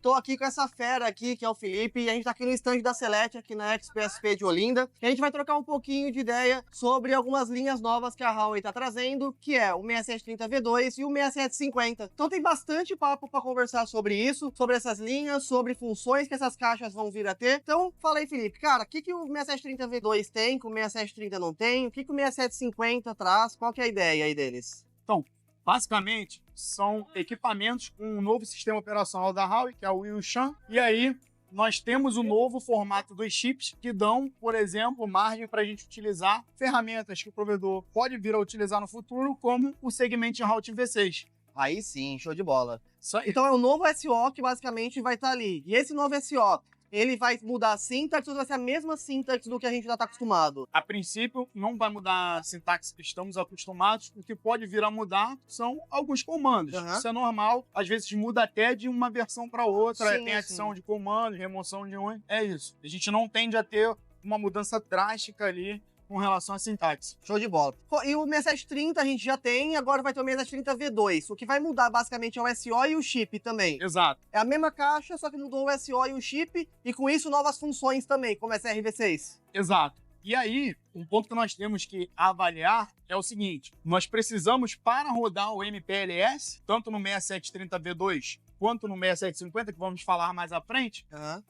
Tô aqui com essa fera aqui, que é o Felipe, e a gente tá aqui no stand da Select, aqui na XPSP de Olinda. E a gente vai trocar um pouquinho de ideia sobre algumas linhas novas que a Huawei tá trazendo, que é o 6730 V2 e o 6750. Então tem bastante papo para conversar sobre isso, sobre essas linhas, sobre funções que essas caixas vão vir a ter. Então, fala aí, Felipe, cara, o que o 6730 V2 tem, que o 6730 não tem? O que o 6750 traz? Qual que é a ideia aí deles? Então, basicamente, são equipamentos com um novo sistema operacional da Huawei, que é o Wushan. E aí, nós temos o novo formato dos chips, que dão, por exemplo, margem para a gente utilizar ferramentas que o provedor pode vir a utilizar no futuro, como o segmento de routing V6. Aí sim, show de bola. Isso aí. Então é o novo SO que basicamente vai estar ali. E esse novo SO, ele vai mudar a sintaxe ou vai ser a mesma sintaxe do que a gente já está acostumado? A princípio, não vai mudar a sintaxe que estamos acostumados. O que pode vir a mudar são alguns comandos. Isso é normal. Às vezes muda até de uma versão para outra. Sim, tem adição de comandos, remoção de um. É isso. A gente não tende a ter uma mudança drástica ali com relação à sintaxe. Show de bola. E o 6730 a gente já tem, agora vai ter o 6730 V2. O que vai mudar basicamente é o SO e o chip também. Exato. É a mesma caixa, só que mudou o SO e o chip, e com isso novas funções também, como SRV6. Exato. E aí, um ponto que nós temos que avaliar é o seguinte: nós precisamos, para rodar o MPLS, tanto no 6730 V2 quanto no 6750, que vamos falar mais à frente,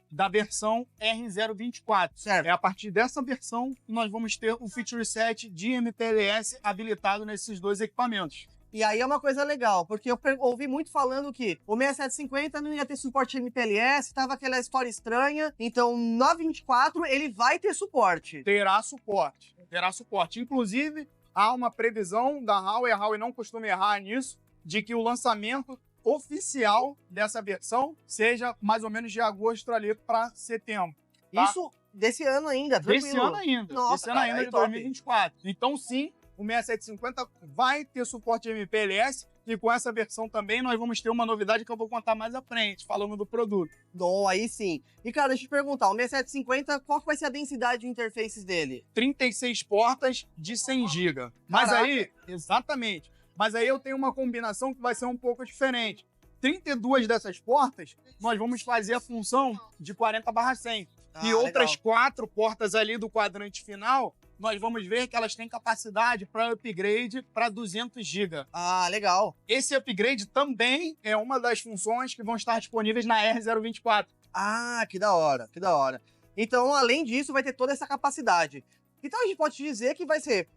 da versão R024. Certo. É a partir dessa versão que nós vamos ter o feature set de MPLS habilitado nesses dois equipamentos. E aí é uma coisa legal, porque eu ouvi muito falando que o 6750 não ia ter suporte MPLS, tava aquela história estranha, então na 24 ele vai ter suporte. Terá suporte. Terá suporte. Inclusive, há uma previsão da Huawei, a Huawei não costuma errar nisso, de que o lançamento oficial dessa versão seja mais ou menos de agosto ali para setembro. Tá? Isso desse ano ainda, tranquilo. Desse ano ainda. Nossa, desse ano cara, ainda de 2024. Então, sim, o 6750 vai ter suporte MPLS e com essa versão também nós vamos ter uma novidade que eu vou contar mais à frente, falando do produto. Bom, aí sim. E, cara, deixa eu te perguntar, o 6750, qual que vai ser a densidade de interfaces dele? 36 portas de 100 GB. Mas aí, exatamente. Mas aí eu tenho uma combinação que vai ser um pouco diferente. 32 dessas portas, nós vamos fazer a função de 40/100. E outras 4 portas ali do quadrante final, nós vamos ver que elas têm capacidade para upgrade para 200 GB. Ah, legal. Esse upgrade também é uma das funções que vão estar disponíveis na R024. Ah, que da hora, que da hora. Então, além disso, vai ter toda essa capacidade. Então a gente pode dizer que vai ser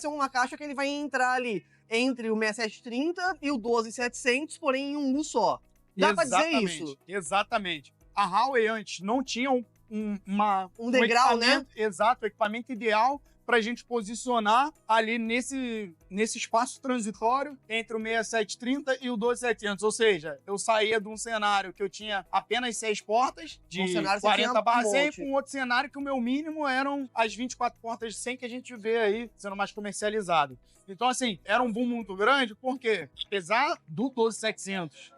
uma caixa que ele vai entrar ali entre o 6730 e o 12700, porém em um só. Dá pra dizer isso? Exatamente. A Huawei antes não tinha um degrau, né? Exato, o equipamento ideal para a gente posicionar ali nesse espaço transitório entre o 6730 e o 12700. Ou seja, eu saía de um cenário que eu tinha apenas 6 portas de 40/100 com outro cenário que o meu mínimo eram as 24 portas de 100 que a gente vê aí sendo mais comercializado. Então, assim, era um boom muito grande, porque apesar do 12700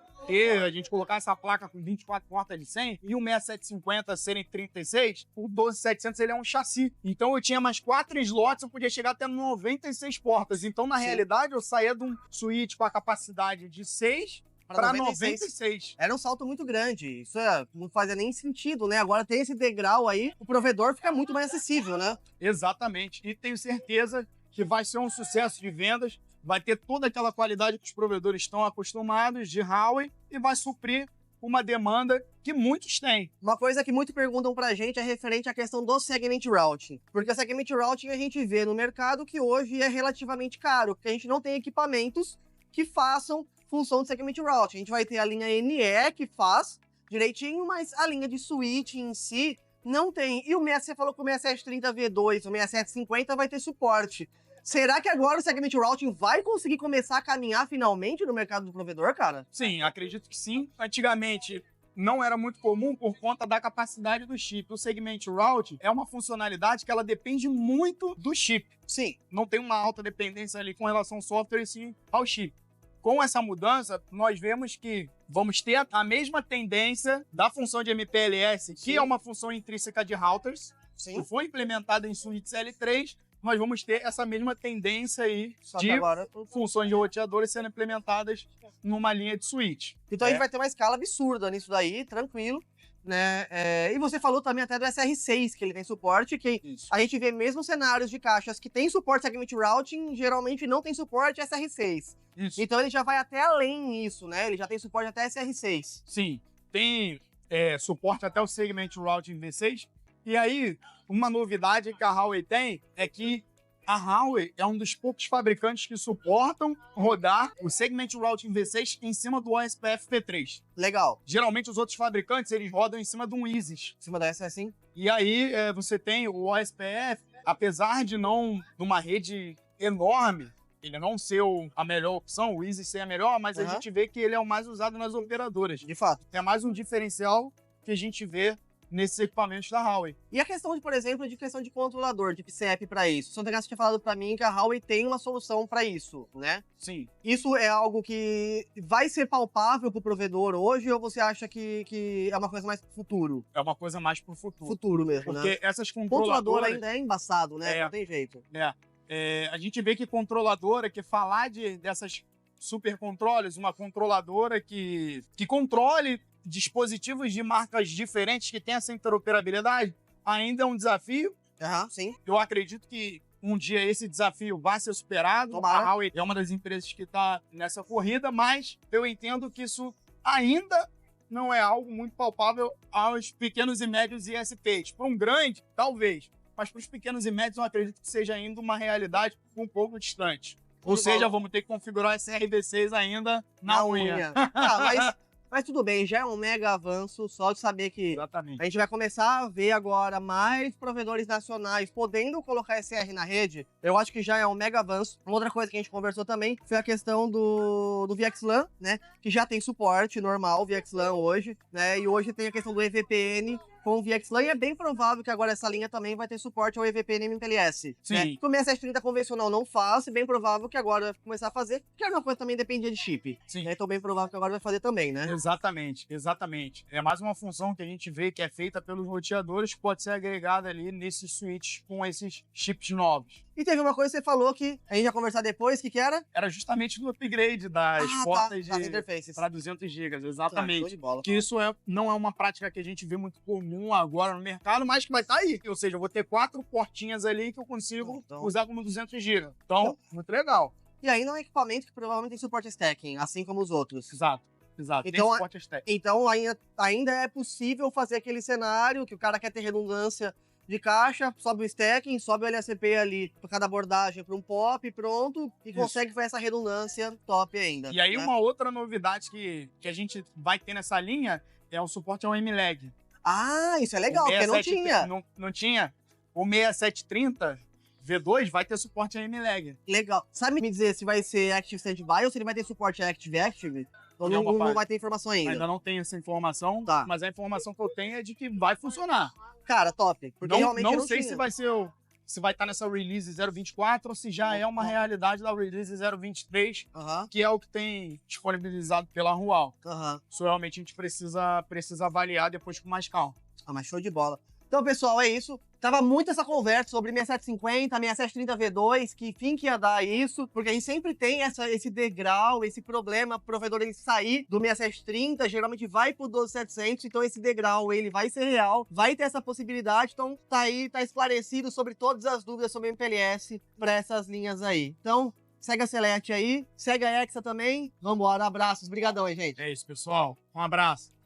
a gente colocar essa placa com 24 portas de 100 e o 6750 serem 36, o 12700 ele é um chassi. Então eu tinha mais 4 slots, eu podia chegar até 96 portas. Então, na realidade, eu saía de um switch com a capacidade de 6 para 96. Era um salto muito grande. Isso não fazia nem sentido, né? Agora tem esse degrau aí, o provedor fica muito mais acessível, né? Exatamente. E tenho certeza que vai ser um sucesso de vendas. Vai ter toda aquela qualidade que os provedores estão acostumados de Huawei e vai suprir uma demanda que muitos têm. Uma coisa que muito perguntam pra gente é referente à questão do Segment Routing. Porque o Segment Routing a gente vê no mercado que hoje é relativamente caro, porque a gente não tem equipamentos que façam função de Segment Routing. A gente vai ter a linha NE que faz direitinho, mas a linha de switch em si não tem. E você falou que o 6730 V2, o 6750 vai ter suporte. Será que agora o Segment Routing vai conseguir começar a caminhar finalmente no mercado do provedor, cara? Sim, acredito que sim. Antigamente não era muito comum por conta da capacidade do chip. O Segment Routing é uma funcionalidade que ela depende muito do chip. Sim. Não tem uma alta dependência ali com relação ao software e sim ao chip. Com essa mudança, nós vemos que vamos ter a mesma tendência da função de MPLS, que é uma função intrínseca de routers, que foi implementada em switches L3, nós vamos ter essa mesma tendência aí Só que de agora... funções de roteadores sendo implementadas numa linha de switch. Então a gente vai ter uma escala absurda nisso daí, tranquilo, né? E você falou também até do SR6, que ele tem suporte, que Isso. a gente vê mesmo cenários de caixas que tem suporte Segment Routing, geralmente não tem suporte SR6. Isso. Então ele já vai até além nisso, né? Ele já tem suporte até SR6. Sim, tem suporte até o Segment Routing V6. E aí, uma novidade que a Huawei tem é que a Huawei é um dos poucos fabricantes que suportam rodar o Segment Routing V6 em cima do OSPF V3. Legal. Geralmente, os outros fabricantes, eles rodam em cima de um Isis. Em cima da SS5. E aí, você tem o OSPF, apesar de não numa rede enorme, ele não ser a melhor opção, o Isis ser a melhor, mas a gente vê que ele é o mais usado nas operadoras. De fato. É mais um diferencial que a gente vê nesses equipamentos da Huawei. E a questão de, por exemplo, de questão de controlador, de PCIe para isso. O Santegas tinha falado para mim que a Huawei tem uma solução para isso, né? Sim. Isso é algo que vai ser palpável pro provedor hoje ou você acha que é uma coisa mais pro futuro? É uma coisa mais pro futuro. Futuro mesmo, Porque né? essas O controlador controladoras... ainda é embaçado, né? Não tem jeito. A gente vê que controladora, que falar dessas super controles, uma controladora que controle dispositivos de marcas diferentes que tem essa interoperabilidade, ainda é um desafio. Sim. Eu acredito que um dia esse desafio vai ser superado. Tomara. A Huawei é uma das empresas que está nessa corrida, mas eu entendo que isso ainda não é algo muito palpável aos pequenos e médios ISPs. Para um grande, talvez, mas para os pequenos e médios eu acredito que seja ainda uma realidade um pouco distante. Ou seja, vamos ter que configurar esse RV6 ainda na unha. Mas tudo bem, já é um mega avanço, só de saber que Exatamente. a gente vai começar a ver agora mais provedores nacionais podendo colocar SR na rede. Eu acho que já é um mega avanço. Uma outra coisa que a gente conversou também foi a questão do VXLAN, né? Que já tem suporte normal, VXLAN hoje, né? E hoje tem a questão do EVPN com o VXLAN e é bem provável que agora essa linha também vai ter suporte ao EVPN MPLS. Sim. Né? Que o 6730 convencional não faz, e bem provável que agora vai começar a fazer, que era uma coisa também dependia de chip. Sim. Né? Então bem provável que agora vai fazer também, né? Exatamente, exatamente. É mais uma função que a gente vê que é feita pelos roteadores, que pode ser agregada ali nesses switches com esses chips novos. E teve uma coisa que você falou que a gente ia conversar depois, que era? Era justamente do upgrade das portas das interfaces para 200 GB, exatamente. Show de bola. Que isso não é uma prática que a gente vê muito comum agora no mercado, mas que vai estar aí. Ou seja, eu vou ter 4 portinhas ali que eu consigo usar como 200 GB. Então, muito legal. E ainda é um equipamento que provavelmente tem suporte stacking, assim como os outros. Exato. Então, tem suporte stacking. Então ainda é possível fazer aquele cenário que o cara quer ter redundância de caixa, sobe o stacking, sobe o LACP ali por cada abordagem para um POP, pronto, e consegue fazer essa redundância top ainda. E aí né? uma outra novidade que a gente vai ter nessa linha é o suporte ao MLAG. Isso é legal, porque não tinha. Não tinha. O 6730 V2 vai ter suporte a MLAG. Legal. Sabe me dizer se vai ser Active Standby ou se ele vai ter suporte Active? Ou não vai ter informação ainda? Ainda não tenho essa informação, mas a informação que eu tenho é de que vai funcionar. Cara, top. Porque realmente não sei se vai ser se vai estar nessa release 0.24 ou se já é uma realidade da release 0.23, que é o que tem disponibilizado pela Huawei. Isso realmente a gente precisa avaliar depois com mais calma. Mas show de bola. Então, pessoal, é isso. Tava muito essa conversa sobre 6750, 6730 V2, que fim que ia dar isso, porque a gente sempre tem esse degrau, esse problema, o provedor ele sair do 6730, geralmente vai pro 12700, então esse degrau ele vai ser real, vai ter essa possibilidade, então tá aí, tá esclarecido sobre todas as dúvidas sobre MPLS para essas linhas aí. Então, segue a Celeste aí, segue a Hexa também, vambora, abraços, brigadão aí, gente. É isso, pessoal, um abraço.